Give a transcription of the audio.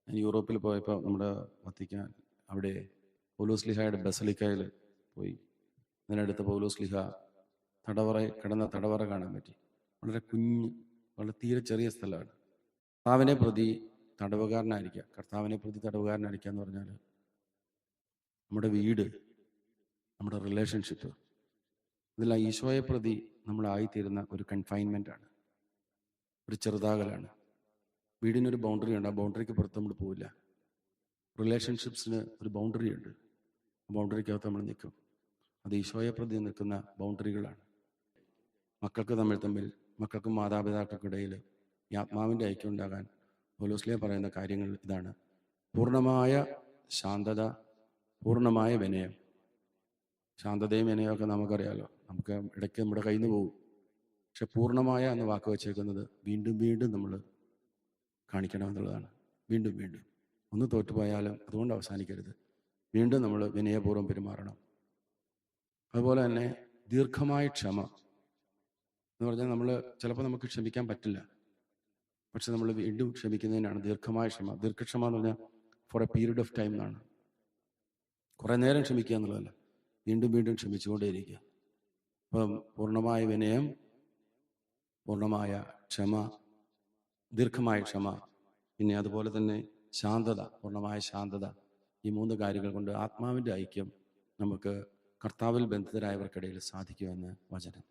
ഞാൻ യൂറോപ്പിൽ പോയപ്പോൾ നമ്മുടെ വത്തിക്കാൻ അവിടെ പൗലോസ്ലിഹായുടെ ബസലിക്കയിൽ പോയി. ഇതിനടുത്ത് പൗലോസ്ലിഹ കിടന്ന തടവറ കാണാൻ പറ്റി. വളരെ വളരെ തീരെ ചെറിയ സ്ഥലമാണ്. കർത്താവിനെ പ്രതി തടവുകാരനായിരിക്കുക എന്ന് പറഞ്ഞാൽ നമ്മുടെ വീട്, നമ്മുടെ റിലേഷൻഷിപ്പ്, ഇതെല്ലാം ഈശോയെ പ്രതി നമ്മളായിത്തീരുന്ന ഒരു കൺഫൈൻമെൻ്റ് ആണ്, ഒരു ചെറുതാകലാണ്. വീടിനൊരു ബൗണ്ടറി ഉണ്ട്, ആ ബൗണ്ടറിക്ക് പുറത്ത് നമ്മൾ പോവില്ല. റിലേഷൻഷിപ്സിന് ഒരു ബൗണ്ടറി ഉണ്ട്, ആ ബൗണ്ടറിക്കകത്ത് നമ്മൾ നിൽക്കും. അത് ഈശോയെ പ്രതി നിൽക്കുന്ന ബൗണ്ടറികളാണ്. മക്കൾക്കും മാതാപിതാക്കൾക്കിടയിൽ ഈ ആത്മാവിൻ്റെ ഐക്യം ഉണ്ടാകാൻ പൗലോസ്ലീഹ പറയുന്ന കാര്യങ്ങൾ ഇതാണ്: പൂർണ്ണമായ ശാന്തത, പൂർണ്ണമായ വിനയം. ശാന്തതയും വിനയമൊക്കെ നമുക്കറിയാലോ, നമുക്ക് ഇടയ്ക്ക് നമ്മുടെ കയ്യിൽ നിന്ന് പോകും. പക്ഷെ പൂർണ്ണമായ എന്ന് വാക്ക് വെച്ചേക്കുന്നത് വീണ്ടും വീണ്ടും നമ്മൾ കാണിക്കണമെന്നുള്ളതാണ്. വീണ്ടും വീണ്ടും ഒന്ന് തോറ്റുപോയാലും അതുകൊണ്ട് അവസാനിക്കരുത്, വീണ്ടും നമ്മൾ വിനയപൂർവ്വം പെരുമാറണം. അതുപോലെ തന്നെ ദീർഘമായ ക്ഷമ എന്ന് പറഞ്ഞാൽ ചിലപ്പോൾ നമുക്ക് ക്ഷമിക്കാൻ പറ്റില്ല, പക്ഷെ നമ്മൾ വീണ്ടും ക്ഷമിക്കുന്നതിനാണ് ദീർഘമായ ക്ഷമ. ദീർഘക്ഷമ എന്ന് പറഞ്ഞാൽ for a period of time എന്നാണ്. കുറേ നേരം ക്ഷമിക്കുക എന്നുള്ളതല്ല, വീണ്ടും വീണ്ടും ക്ഷമിച്ചുകൊണ്ടേയിരിക്കുക. അപ്പം പൂർണ്ണമായ വിനയം, പൂർണ്ണമായ ക്ഷമ, ദീർഘമായ ക്ഷമ, പിന്നെ അതുപോലെ തന്നെ ശാന്തത, പൂർണ്ണമായ ശാന്തത. ഈ 3 കാര്യങ്ങൾ കൊണ്ട് ആത്മാവിൻ്റെ ഐക്യം നമുക്ക് കർത്താവിൽ ബന്ധിതരായവർക്കിടയിൽ സാധിക്കുമെന്ന് വചനം.